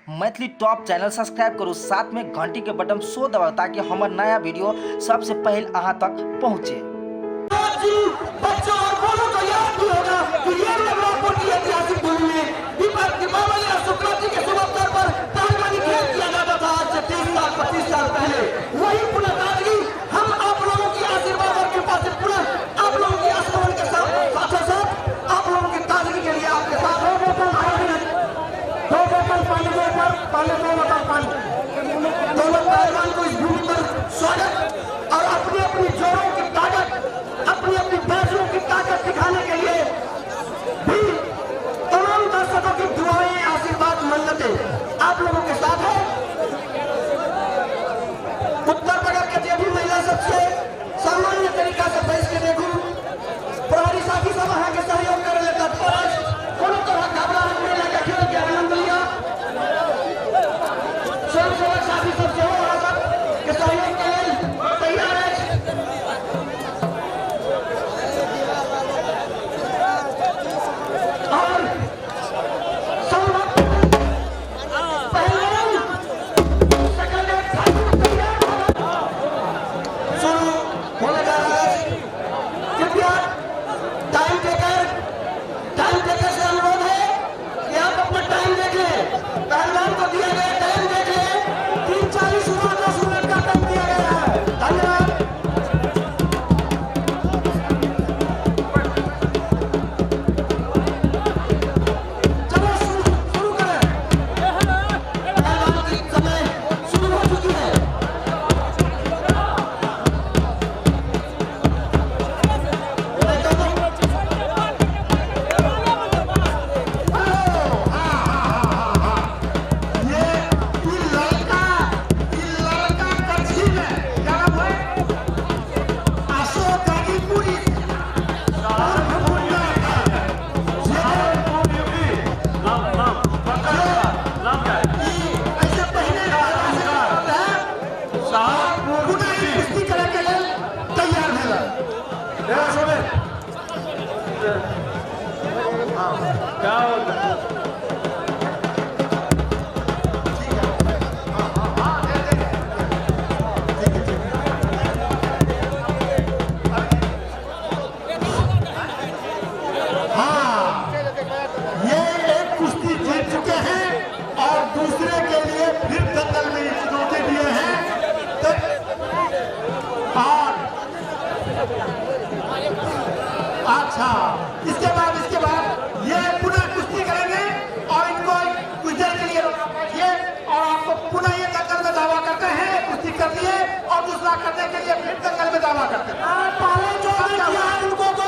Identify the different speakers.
Speaker 1: Maithili top channel subscribe करू, साथ में घंटी के बटन सो दबाओ ताकि हमारा नया वीडियो सबसे पहले अहाँ तक पहुँचे।
Speaker 2: दोनों पहलवान को इस भूमि पर स्वागत और अपनी अपनी जोरों की ताकत, अपनी अपनी बाजुओं की ताकत दिखाने के लिए भी तमाम दर्शकों की दुआएं, आशीर्वाद, मन्नतें आप लोगों के साथ है। उत्तर प्रदेश के जो भी महिला सबसे सामान्य तरीका से बैठ के देखूं, प्रहरी साथी सब वहां के सहयोग कर लेता कोनो तरह घबराहट नहीं लगा, खेल के आनंद लिया। स्वयंसेवक साथी सब जो के सहयोग के लिए तैयार है। और शुरू होने जा रहा है। कृपया टाइम टेकर से अनुरोध है कि आप अपना टाइम देख लें। पहलवान को दिया गया टाइम देख लें। 3:40 10 मिनट का टाइम दिया गया है। धन्यवाद। चलो शुरू करें। पहलवान की समय शुरू हो चुकी है। अच्छा, इसके बाद ये पुनः कुश्ती करेंगे और इनको कुछ देर के लिए ये और आपको पुनः ये दंगल में दावा करते हैं। कुश्ती कर लिए और दूसरा करने के लिए फिर दंगल में दावा करते हैं। पहले जो उनको जो